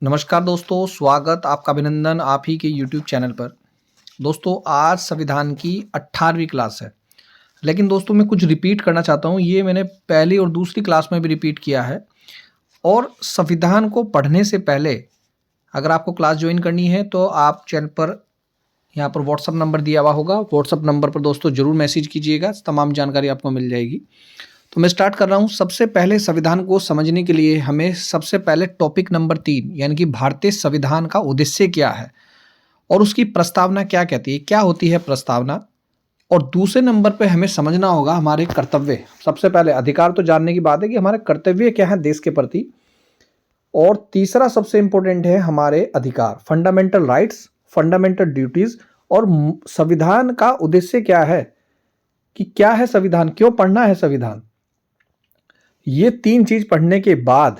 नमस्कार दोस्तों, स्वागत आपका अभिनंदन आप ही के यूट्यूब चैनल पर। दोस्तों आज संविधान की 18वीं क्लास है, लेकिन दोस्तों मैं कुछ रिपीट करना चाहता हूँ। ये मैंने पहली और दूसरी क्लास में भी रिपीट किया है। और संविधान को पढ़ने से पहले अगर आपको क्लास ज्वाइन करनी है तो आप चैनल पर यहाँ पर व्हाट्सअप नंबर दिया हुआ होगा। व्हाट्सअप नंबर पर दोस्तों ज़रूर मैसेज कीजिएगा, तमाम जानकारी आपको मिल जाएगी। तो मैं स्टार्ट कर रहा हूँ। सबसे पहले संविधान को समझने के लिए हमें सबसे पहले टॉपिक नंबर 3 यानी कि भारतीय संविधान का उद्देश्य क्या है और उसकी प्रस्तावना क्या कहती है, क्या होती है प्रस्तावना। और दूसरे नंबर पे हमें समझना होगा हमारे कर्तव्य। सबसे पहले अधिकार तो जानने की बात है कि हमारे कर्तव्य क्या है देश के प्रति। और तीसरा सबसे इंपॉर्टेंट है हमारे अधिकार, फंडामेंटल राइट्स, फंडामेंटल ड्यूटीज। और संविधान का उद्देश्य क्या है, कि क्या है संविधान, क्यों पढ़ना है संविधान। ये तीन चीज पढ़ने के बाद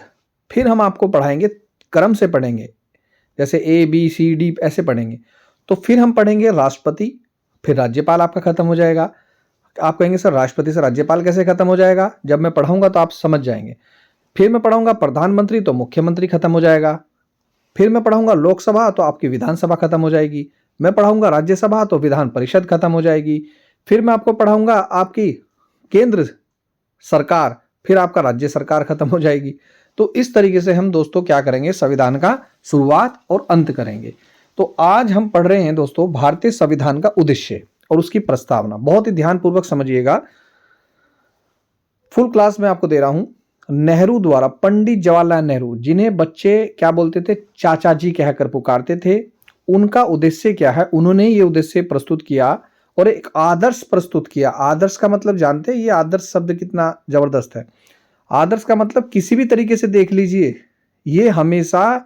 फिर हम आपको पढ़ाएंगे, क्रम से पढ़ेंगे, जैसे ABCD ऐसे पढ़ेंगे। तो फिर हम पढ़ेंगे राष्ट्रपति, फिर राज्यपाल आपका खत्म हो जाएगा। आप कहेंगे सर राष्ट्रपति से राज्यपाल कैसे खत्म हो जाएगा, जब मैं पढ़ाऊंगा तो आप समझ जाएंगे। फिर मैं पढ़ाऊंगा प्रधानमंत्री तो मुख्यमंत्री खत्म हो जाएगा। फिर मैं पढ़ाऊंगा लोकसभा तो आपकी विधानसभा खत्म हो जाएगी। मैं पढ़ाऊंगा राज्यसभा तो विधान परिषद खत्म हो जाएगी। फिर मैं आपको पढ़ाऊंगा आपकी केंद्र सरकार, फिर आपका राज्य सरकार खत्म हो जाएगी। तो इस तरीके से हम दोस्तों क्या करेंगे, संविधान का शुरुआत और अंत करेंगे। तो आज हम पढ़ रहे हैं दोस्तों भारतीय संविधान का उद्देश्य और उसकी प्रस्तावना। बहुत ही ध्यानपूर्वक समझिएगा, फुल क्लास में आपको दे रहा हूं। नेहरू द्वारा, पंडित जवाहरलाल नेहरू, जिन्हें बच्चे क्या बोलते थे, चाचा जी कहकर पुकारते थे, उनका उद्देश्य क्या है, उन्होंने ये उद्देश्य प्रस्तुत किया और एक आदर्श प्रस्तुत किया। आदर्श का मतलब जानते हैं, ये आदर्श शब्द कितना जबरदस्त है। आदर्श का मतलब किसी भी तरीके से देख लीजिए, ये हमेशा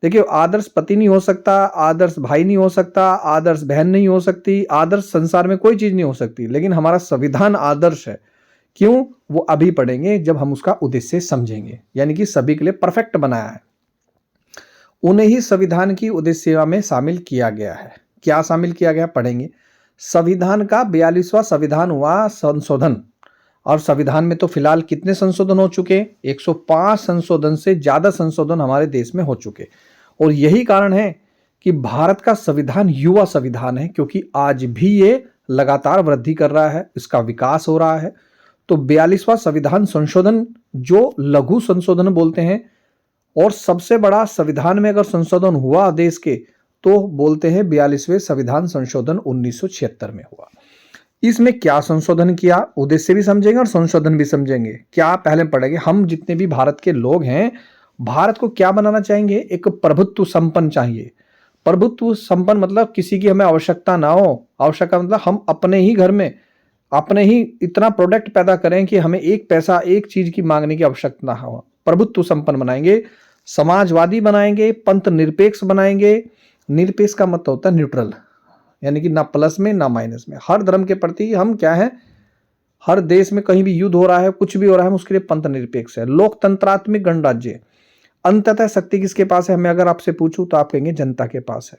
देखिए, आदर्श पति नहीं हो सकता, आदर्श भाई नहीं हो सकता, आदर्श बहन नहीं हो सकती, आदर्श संसार में कोई चीज नहीं हो सकती, लेकिन हमारा संविधान आदर्श है। क्यों, वो अभी पढ़ेंगे जब हम उसका उद्देश्य समझेंगे। यानी कि सभी के लिए परफेक्ट बनाया है, उन्हें ही संविधान की उद्देश्य में शामिल किया गया है। क्या शामिल किया गया पढ़ेंगे। संविधान का 42वां संविधान हुआ संशोधन। और संविधान में तो फिलहाल कितने संशोधन हो चुके, 105 संशोधन से ज्यादा संशोधन हमारे देश में हो चुके। और यही कारण है कि भारत का संविधान युवा संविधान है, क्योंकि आज भी ये लगातार वृद्धि कर रहा है, इसका विकास हो रहा है। तो 42वां संविधान संशोधन, जो लघु संशोधन बोलते हैं, और सबसे बड़ा संविधान में अगर संशोधन हुआ देश के तो बोलते हैं 42वें संविधान संशोधन 1976 में हुआ। इसमें क्या संशोधन किया, उद्देश्य भी समझेंगे और संशोधन भी समझेंगे। क्या पहले पढ़ेंगे, हम जितने भी भारत के लोग हैं, भारत को क्या बनाना चाहेंगे, एक प्रभुत्व संपन्न चाहिए। प्रभुत्व संपन्न मतलब किसी की हमें आवश्यकता ना हो। आवश्यकता मतलब हम अपने ही घर में अपने ही इतना प्रोडक्ट पैदा करें कि हमें एक पैसा एक चीज की मांगने की आवश्यकता ना हो। प्रभुत्व संपन्न बनाएंगे, समाजवादी बनाएंगे, पंथ निरपेक्ष बनाएंगे। निरपेक्ष का मतलब होता है न्यूट्रल, यानी कि ना प्लस में ना माइनस में, हर धर्म के प्रति हम क्या है, हर देश में कहीं भी युद्ध हो रहा है, कुछ भी हो रहा है, हम उसके लिए पंथ निरपेक्ष है। लोकतंत्रात्मक गणराज्य, अंततः शक्ति किसके पास है, मैं अगर आपसे पूछूं तो आप कहेंगे जनता के पास है।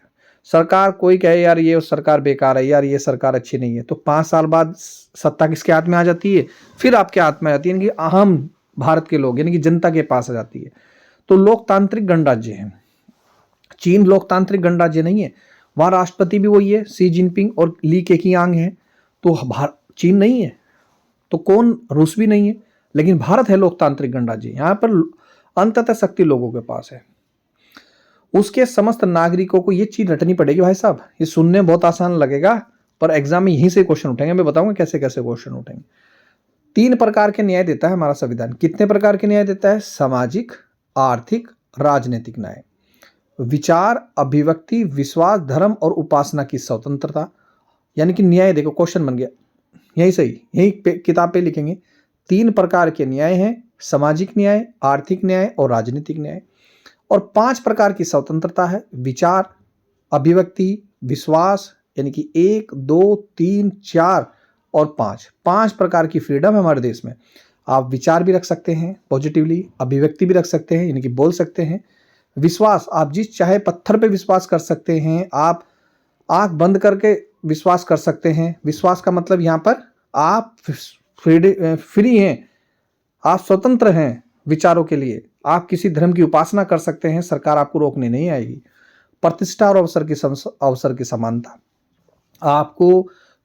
सरकार कोई कहे यार ये सरकार बेकार है, यार ये सरकार अच्छी नहीं है, तो 5 साल बाद सत्ता किसके हाथ में आ जाती है, फिर आपके हाथ में आ जाती है, यानी कि अहम भारत के लोग यानी कि जनता के पास आ जाती है। तो लोकतांत्रिक गणराज्य है। चीन लोकतांत्रिक गणराज्य नहीं है, वहां राष्ट्रपति भी वही है, शी जिनपिंग और ली केकियांग है। तो चीन नहीं है तो कौन, रूस भी नहीं है, लेकिन भारत है लोकतांत्रिक गणराज्य। यहाँ पर अंततः शक्ति लोगों के पास है, उसके समस्त नागरिकों को ये चीज रटनी पड़ेगी। भाई साहब ये सुनने बहुत आसान लगेगा, पर एग्जाम में यहीं से क्वेश्चन उठेंगे। मैं बताऊंगा कैसे कैसे क्वेश्चन उठेंगे। 3 प्रकार के न्याय देता है हमारा संविधान। कितने प्रकार के न्याय देता है, सामाजिक, आर्थिक, राजनीतिक न्याय। विचार, अभिव्यक्ति, विश्वास, धर्म और उपासना की स्वतंत्रता। यानी कि न्याय, देखो क्वेश्चन बन गया यही सही, यही किताब पे लिखेंगे। 3 प्रकार के न्याय हैं, सामाजिक न्याय, आर्थिक न्याय और राजनीतिक न्याय। और 5 प्रकार की स्वतंत्रता है, विचार, अभिव्यक्ति, विश्वास, यानी कि 1, 2, 3, 4 और 5। 5 प्रकार की फ्रीडम है हमारे देश में। आप विचार भी रख सकते हैं पॉजिटिवली, अभिव्यक्ति भी रख सकते हैं यानी कि बोल सकते हैं, विश्वास आप जिस चाहे पत्थर पे विश्वास कर सकते हैं, आप आंख बंद करके विश्वास कर सकते हैं। विश्वास का मतलब यहाँ पर आप फ्री हैं, आप स्वतंत्र हैं विचारों के लिए, आप किसी धर्म की उपासना कर सकते हैं, सरकार आपको रोकने नहीं आएगी। प्रतिष्ठा और अवसर की समानता, आपको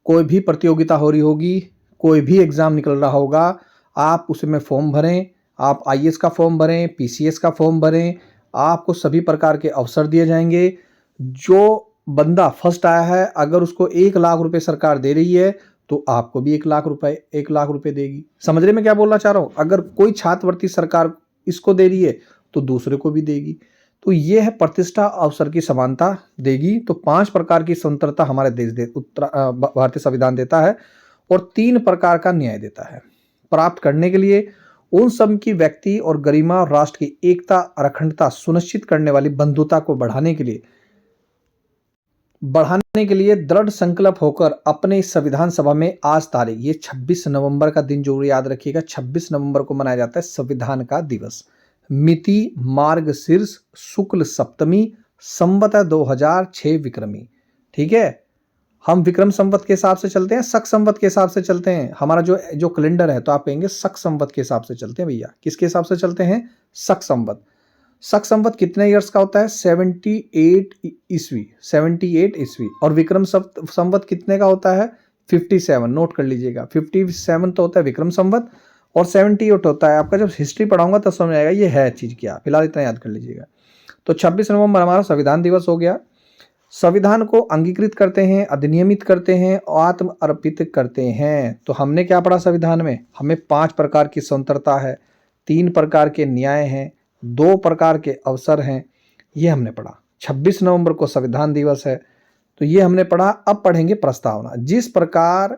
कोई भी प्रतियोगिता हो रही होगी, कोई भी एग्जाम निकल रहा होगा, आप उसमें फॉर्म भरें, आप आईएएस का फॉर्म भरें, पीसीएस का फॉर्म भरें, आपको सभी प्रकार के अवसर दिए जाएंगे। जो बंदा फर्स्ट आया है, अगर उसको 1 लाख रुपए सरकार दे रही है तो आपको भी 1 लाख रुपए देगी। समझ रहे मैं क्या बोलना चाह रहा हूं? अगर कोई छात्रवृत्ति सरकार इसको दे रही है तो दूसरे को भी देगी। तो ये है प्रतिष्ठा अवसर की समानता देगी। तो 5 प्रकार की स्वतंत्रता हमारे भारतीय संविधान देता है और 3 प्रकार का न्याय देता है प्राप्त करने के लिए। उन सब की व्यक्ति और गरिमा और राष्ट्र की एकता और अखंडता सुनिश्चित करने वाली बंधुता को बढ़ाने के लिए दृढ़ संकल्प होकर अपने इस संविधान सभा में आज तारीख, ये 26 नवंबर का दिन जरूर याद रखिएगा, 26 नवंबर को मनाया जाता है संविधान का दिवस। मिति मार्गशीर्ष शुक्ल सप्तमी संवत 2006 विक्रमी। ठीक है, हम विक्रम संवत के हिसाब से चलते हैं, शक संवत के हिसाब से चलते हैं। हमारा जो कैलेंडर है तो आप कहेंगे शक संवत के हिसाब से चलते हैं भैया। किसके हिसाब से चलते हैं? शक संवत। शक संवत कितने ईयर्स का होता है? 78 ईस्वी। और विक्रम संवत कितने का होता है? 57। नोट कर लीजिएगा, 57 तो होता है विक्रम संवत और 78 होता है आपका। जब हिस्ट्री पढ़ाऊंगा तब समझ आएगा ये है चीज क्या। फिलहाल इतना याद कर लीजिएगा। तो 26 नवंबर हमारा संविधान दिवस हो गया। संविधान को अंगीकृत करते हैं, अधिनियमित करते हैं, आत्म अर्पित करते हैं। तो हमने क्या पढ़ा संविधान में? हमें 5 प्रकार की स्वतंत्रता है, 3 प्रकार के न्याय हैं, 2 प्रकार के अवसर हैं, ये हमने पढ़ा। 26 नवंबर को संविधान दिवस है तो ये हमने पढ़ा। अब पढ़ेंगे प्रस्तावना। जिस प्रकार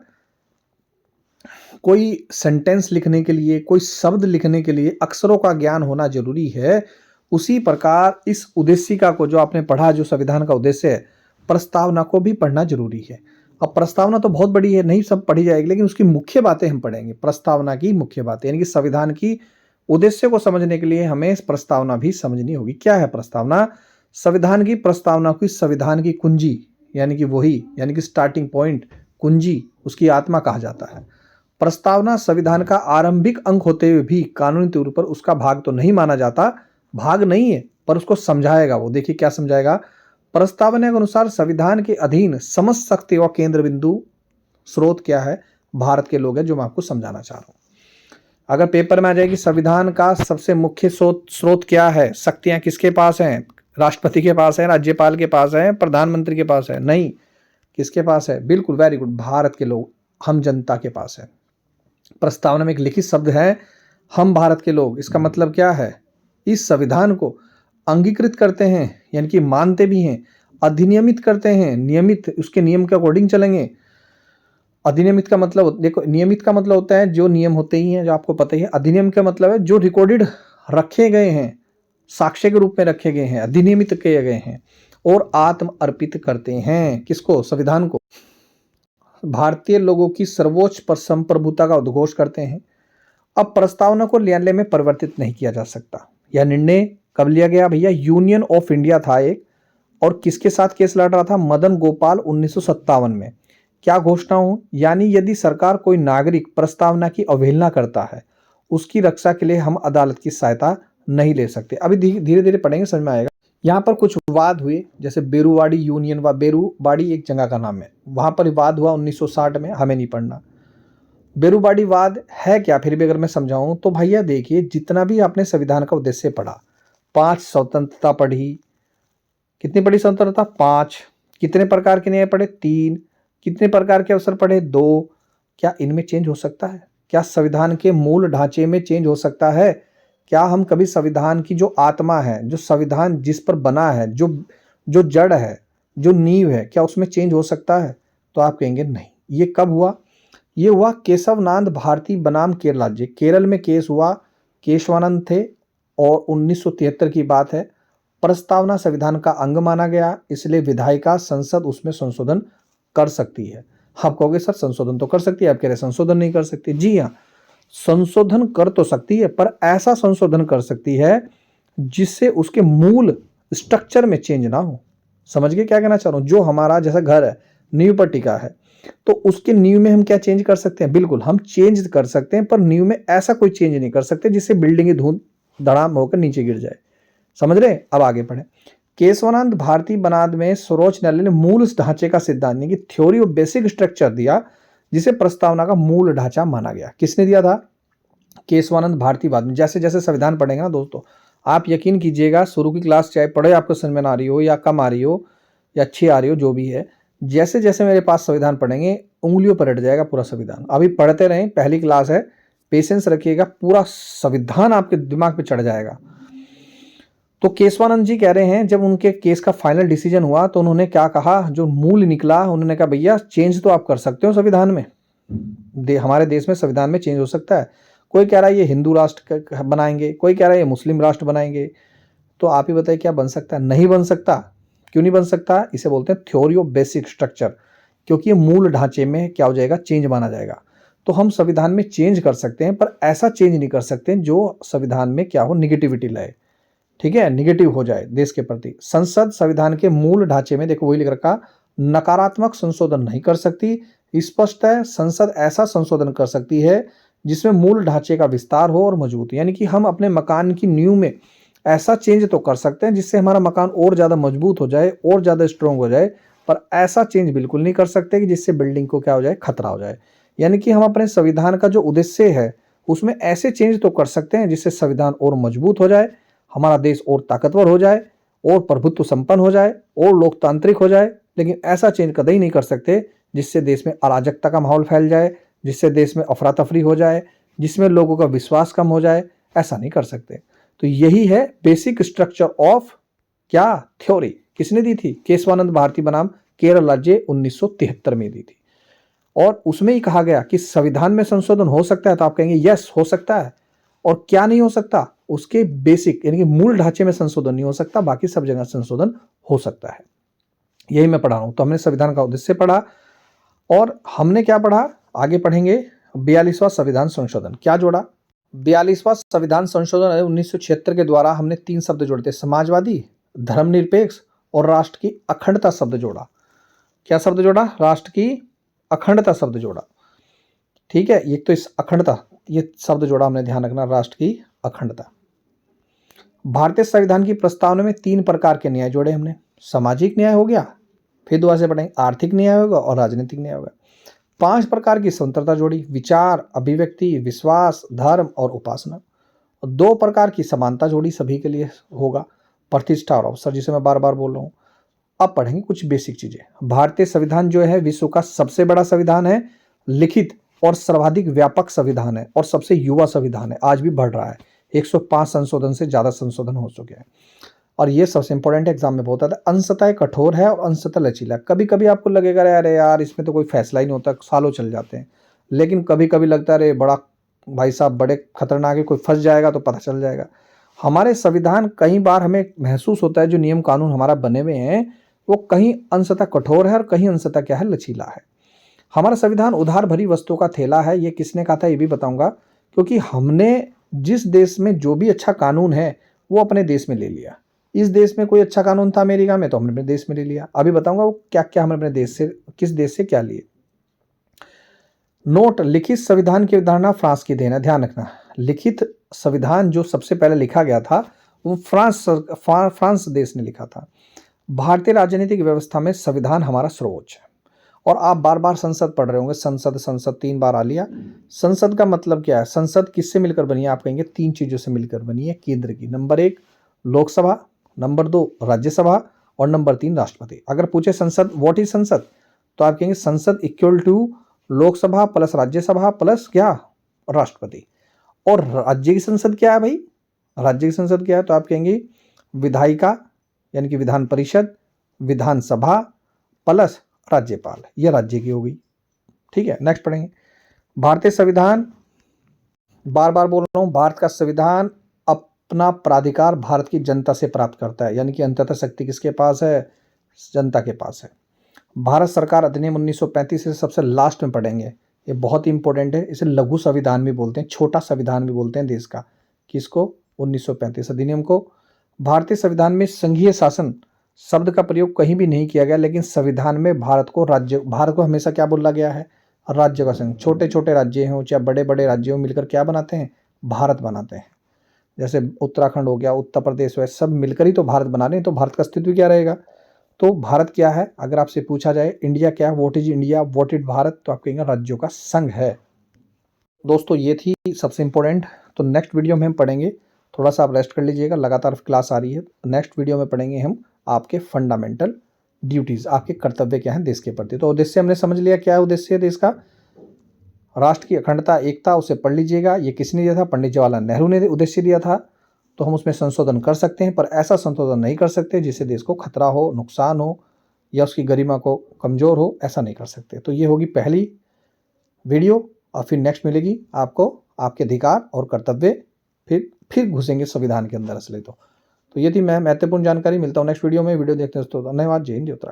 कोई सेंटेंस लिखने के लिए, कोई शब्द लिखने के लिए अक्षरों का ज्ञान होना जरूरी है, उसी प्रकार इस उद्देशिका को जो आपने पढ़ा, जो संविधान का उद्देश्य है, प्रस्तावना को भी पढ़ना जरूरी है। अब प्रस्तावना तो बहुत बड़ी है, नहीं सब पढ़ी जाएगी, लेकिन उसकी मुख्य बातें हम पढ़ेंगे। प्रस्तावना की मुख्य बातें यानी कि संविधान की उद्देश्य को समझने के लिए हमें प्रस्तावना भी समझनी होगी। क्या है प्रस्तावना? संविधान की प्रस्तावना की संविधान की कुंजी यानी कि स्टार्टिंग पॉइंट, कुंजी, उसकी आत्मा कहा जाता है। प्रस्तावना संविधान का आरंभिक अंक होते हुए भी कानूनी तौर पर उसका भाग तो नहीं माना जाता, भाग नहीं है, पर उसको समझाएगा वो। देखिए क्या समझाएगा। प्रस्तावना के अनुसार संविधान के अधीन समस्त शक्ति व केंद्र बिंदु स्रोत क्या है? भारत के लोग हैं, जो मैं आपको समझाना चाह रहा हूं। अगर पेपर में आ जाए कि संविधान का सबसे मुख्य स्रोत क्या है, शक्तियां किसके पास हैं? राष्ट्रपति के पास है, राज्यपाल के पास है, प्रधानमंत्री के पास है? नहीं, किसके पास है? बिल्कुल, वेरी गुड, भारत के लोग, हम जनता के पास है। प्रस्तावना में एक लिखित शब्द है हम भारत के लोग। इसका मतलब क्या है? इस संविधान को अंगीकृत करते हैं यानी कि मानते भी हैं, अधिनियमित करते हैं, नियमित उसके नियम के अकॉर्डिंग चलेंगे। अधिनियमित का मतलब, देखो, नियमित का मतलब होता है जो नियम होते ही हैं, जो आपको पता ही है। अधिनियम का मतलब है जो रिकॉर्डेड रखे गए हैं, साक्ष्य के रूप में रखे गए हैं, अधिनियमित किए गए हैं। और आत्म अर्पित करते हैं किसको? संविधान को। भारतीय लोगों की सर्वोच्च पर संप्रभुता का उद्घोष करते हैं। अब प्रस्तावना को न्यायालय में परिवर्तित नहीं किया जा सकता। यह निर्णय कब लिया गया भैया? यूनियन ऑफ इंडिया था एक, और किसके साथ केस लड़ रहा था? मदन गोपाल 1957 में। क्या घोषणा हो? यानी यदि सरकार कोई नागरिक प्रस्तावना की अवहेलना करता है, उसकी रक्षा के लिए हम अदालत की सहायता नहीं ले सकते। अभी धीरे धीरे पढ़ेंगे, समझ में आएगा। यहाँ पर कुछ विवाद हुए, जैसे बेरूवाड़ी यूनियन व बेरूवाड़ी एक जगह का नाम है, वहां पर विवाद हुआ 1960 में। हमें नहीं पढ़ना बेरूवाड़ी वाद है क्या, फिर भी अगर मैं समझाऊं तो भैया देखिए, जितना भी आपने संविधान का उद्देश्य पढ़ा, 5 स्वतंत्रता पढ़ी, कितनी पढ़ी स्वतंत्रता? 5। कितने प्रकार के न्याय पढ़े? 3। कितने प्रकार के अवसर पढ़े? 2। क्या इनमें चेंज हो सकता है? क्या संविधान के मूल ढांचे में चेंज हो सकता है? क्या हम कभी संविधान की जो आत्मा है, जो संविधान जिस पर बना है, जो जड़ है, जो नींव है, क्या उसमें चेंज हो सकता है? तो आप कहेंगे नहीं। ये कब हुआ? ये हुआ केशवनाथ भारती बनाम केरल राज्य। केरल में केस हुआ, केशवानंद थे, और 1973 की बात है। प्रस्तावना संविधान का अंग माना गया, इसलिए विधायिका संसद उसमें संशोधन कर सकती है। आप कहोगे सर संशोधन तो कर सकती है, आप कह रहे संशोधन नहीं कर सकती। जी हाँ, संशोधन कर तो सकती है, पर ऐसा संशोधन कर सकती है जिससे उसके मूल स्ट्रक्चर में चेंज ना हो। समझ गए क्या कहना चाह रहा हूं? जो हमारा जैसा घर है, नींव पर टिका है, तो उसके नींव में हम क्या चेंज कर सकते हैं? बिल्कुल हम चेंज कर सकते हैं, पर नींव में ऐसा कोई चेंज नहीं कर सकते जिससे बिल्डिंग ही धूल धड़ाम होकर नीचे गिर जाए। समझ रहे? अब आगे पढ़े। केशवानंद भारती बनाद में सर्वोच्च न्यायालय ने मूल ढांचे का सिद्धांत यानी कि थ्योरी ऑफ बेसिक स्ट्रक्चर दिया, जिसे प्रस्तावना का मूल ढांचा माना गया। किसने दिया था? केशवानंद भारती बाद में। जैसे जैसे संविधान पढ़ेंगे ना दोस्तों, आप यकीन कीजिएगा, शुरू की क्लास चाहे पढ़े आपको समझ में आ रही हो या कम आ रही हो या अच्छी आ रही हो, जो भी है, जैसे जैसे मेरे पास संविधान पढ़ेंगे उंगलियों पर रट जाएगा पूरा संविधान। अभी पढ़ते रहें, पहली क्लास है, पेशेंस रखिएगा, पूरा संविधान आपके दिमाग पे चढ़ जाएगा। तो केशवानंद जी कह रहे हैं जब उनके केस का फाइनल डिसीजन हुआ तो उन्होंने क्या कहा, जो मूल निकला, उन्होंने कहा भैया चेंज तो आप कर सकते हो संविधान में, हमारे देश में संविधान में चेंज हो सकता है। कोई कह रहा है ये हिंदू राष्ट्र बनाएंगे, कोई कह रहा है ये मुस्लिम राष्ट्र बनाएंगे, तो आप ही बताइए क्या बन सकता है? नहीं बन सकता। क्यों नहीं बन सकता? इसे बोलते हैं थ्योरी ऑफ बेसिक स्ट्रक्चर, क्योंकि ये मूल ढांचे में क्या हो जाएगा, चेंज माना जाएगा। तो हम संविधान में चेंज कर सकते हैं, पर ऐसा चेंज नहीं कर सकते जो संविधान में क्या हो, निगेटिविटी लाए, ठीक है, निगेटिव हो जाए देश के प्रति। संसद संविधान के मूल ढांचे में, देखो वही लिख रखा, नकारात्मक संशोधन नहीं कर सकती। स्पष्ट है, संसद ऐसा संशोधन कर सकती है जिसमें मूल ढांचे का विस्तार हो और मजबूत, यानी कि हम अपने मकान की नींव में ऐसा चेंज तो कर सकते हैं जिससे हमारा मकान और ज़्यादा मजबूत हो जाए, और ज़्यादा स्ट्रॉन्ग हो जाए, पर ऐसा चेंज बिल्कुल नहीं कर सकते कि जिससे बिल्डिंग को क्या हो जाए, खतरा हो जाए। यानी कि हम अपने संविधान का जो उद्देश्य है उसमें ऐसे चेंज तो कर सकते हैं जिससे संविधान और मजबूत हो जाए, हमारा देश और ताकतवर हो जाए, और प्रभुत्व संपन्न हो जाए, और लोकतांत्रिक हो जाए, लेकिन ऐसा चेंज कभी नहीं कर सकते जिससे देश में अराजकता का माहौल फैल जाए, जिससे देश में अफरा तफरी हो जाए, जिसमें लोगों का विश्वास कम हो जाए। ऐसा नहीं कर सकते। तो यही है बेसिक स्ट्रक्चर ऑफ क्या थ्योरी। किसने दी थी? केशवानंद भारती बनाम केरल राज्य 1973 में दी थी। और उसमें ही कहा गया कि संविधान में संशोधन हो सकता है, तो आप कहेंगे यस हो सकता है। और क्या नहीं हो सकता? उसके बेसिक यानी कि मूल ढांचे में संशोधन नहीं हो सकता, बाकी सब जगह संशोधन हो सकता है। यही मैं पढ़ा रहा हूं। तो हमने संविधान का उद्देश्य पढ़ा, और हमने क्या पढ़ा, आगे पढ़ेंगे 42वां संविधान संशोधन। क्या जोड़ा? 42वां संविधान संशोधन 1976 के द्वारा हमने 3 शब्द जोड़े थे, समाजवादी, धर्मनिरपेक्ष और राष्ट्र की अखंडता शब्द जोड़ा। क्या शब्द जोड़ा? राष्ट्र की अखंडता शब्द जोड़ा। ठीक है, एक तो इस अखंडता, ये शब्द जोड़ा हमने, ध्यान रखना, राष्ट्र की अखंडता। भारतीय संविधान की प्रस्तावना में 3 प्रकार के न्याय जोड़े हमने। सामाजिक न्याय हो गया, फिर दोबारा से पढ़ेंगे, आर्थिक न्याय होगा और राजनीतिक न्याय होगा। 5 प्रकार की स्वतंत्रता जोड़ी, विचार, अभिव्यक्ति, विश्वास, धर्म और उपासना। 2 प्रकार की समानता जोड़ी, सभी के लिए होगा, प्रतिष्ठा और अवसर, जिसे मैं बार बार बोल रहा हूँ। अब पढ़ेंगे कुछ बेसिक चीजें। भारतीय संविधान जो है विश्व का सबसे बड़ा संविधान है, लिखित और सर्वाधिक व्यापक संविधान है, और सबसे युवा संविधान है, आज भी बढ़ रहा है। 105 संशोधन से ज्यादा संशोधन हो चुके हैं। और ये सबसे इंपॉर्टेंट एग्जाम में बहुत आता है, अंशतः कठोर है और अंशतः लचीला। कभी कभी आपको लगेगा अरे यार इसमें तो कोई फैसला ही नहीं होता, सालों चल जाते हैं, लेकिन कभी कभी लगता है अरे बड़ा भाई साहब बड़े खतरनाक है, कोई फंस जाएगा तो पता चल जाएगा। हमारे संविधान कई बार हमें महसूस होता है जो नियम कानून हमारा बने हुए हैं वो कहीं अंशतः कठोर है और कहीं अंशतः क्या है, लचीला है। हमारा संविधान उधार भरी वस्तुओं का थैला है, ये किसने कहा था ये भी बताऊंगा, क्योंकि हमने जिस देश में जो भी अच्छा कानून है वो अपने देश में ले लिया। इस देश में कोई अच्छा कानून था अमेरिका में, तो हमने अपने देश में ले लिया। अभी बताऊंगा वो क्या क्या हमने अपने देश से, किस देश से क्या लिए। नोट, लिखित संविधान की अवधारणा फ्रांस की देन है, ध्यान रखना। लिखित संविधान जो सबसे पहले लिखा गया था वो फ्रांस देश ने लिखा था। भारतीय राजनीतिक व्यवस्था में संविधान हमारा सर्वोच्च है। और आप बार बार संसद पढ़ रहे होंगे, संसद संसद 3 बार आ लिया। संसद का मतलब क्या है? संसद किससे मिलकर बनी है? आप कहेंगे 3 चीजों से मिलकर बनी है केंद्र की। नंबर 1 लोकसभा, नंबर 2 राज्यसभा, और नंबर 3 राष्ट्रपति। अगर पूछे संसद व्हाट इज संसद, तो आप कहेंगे संसद equal to Lok Sabha plus Rajya Sabha plus क्या, राष्ट्रपति। और राज्य की संसद क्या है भाई? राज्य की संसद क्या है? तो आप कहेंगे विधायिका यानी कि विधान परिषद, विधानसभा प्लस राज्यपाल, ये राज्य की हो गई। ठीक है, नेक्स्ट पढ़ेंगे। भारतीय संविधान, बार बार बोल रहा हूं, भारत का संविधान अपना प्राधिकार भारत की जनता से प्राप्त करता है, यानी कि अंततः शक्ति किसके पास है? जनता के पास है। भारत सरकार अधिनियम 1935 से सबसे लास्ट में पढ़ेंगे, ये बहुत ही इंपॉर्टेंट है। इसे लघु संविधान भी बोलते हैं, छोटा संविधान भी बोलते हैं देश का। किसको? 1935 अधिनियम को। भारतीय संविधान में संघीय शासन शब्द का प्रयोग कहीं भी नहीं किया गया, लेकिन संविधान में भारत को हमेशा क्या बोला गया है? राज्य का संघ। छोटे छोटे राज्य हों चाहे बड़े बड़े राज्य हों, मिलकर क्या बनाते हैं? भारत बनाते हैं। जैसे उत्तराखंड हो गया, उत्तर प्रदेश हो, सब मिलकर ही तो भारत बना रहे हैं, तो भारत का अस्तित्व क्या रहेगा। तो भारत क्या है, अगर आपसे पूछा जाए इंडिया क्या है, what is India, what is Bharat, तो आप कहेंगे राज्यों का संघ है। दोस्तों ये थी सबसे इंपॉर्टेंट। तो नेक्स्ट वीडियो में हम पढ़ेंगे, थोड़ा सा आप रेस्ट कर लीजिएगा, लगातार क्लास आ रही है। नेक्स्ट वीडियो में पढ़ेंगे हम आपके फंडामेंटल ड्यूटीज, आपके कर्तव्य क्या हैं देश के प्रति। तो उद्देश्य हमने समझ लिया, क्या है उद्देश्य देश का, राष्ट्र की अखंडता, एकता, उसे पढ़ लीजिएगा। ये किसने दिया था, पंडित जवाहरलाल नेहरू ने उद्देश्य दिया था। तो हम उसमें संशोधन कर सकते हैं, पर ऐसा संशोधन नहीं कर सकते जिससे देश को खतरा हो, नुकसान हो या उसकी गरिमा को कमजोर हो, ऐसा नहीं कर सकते। तो ये होगी पहली वीडियो, और फिर नेक्स्ट मिलेगी आपको आपके अधिकार और कर्तव्य, फिर घुसेंगे संविधान के अंदर असली। तो ये थी मैं महत्वपूर्ण जानकारी। मिलता हूँ नेक्स्ट वीडियो में। वीडियो देखते हैं दोस्तों, धन्यवाद। जय हिंद, जय उत्तराखंड।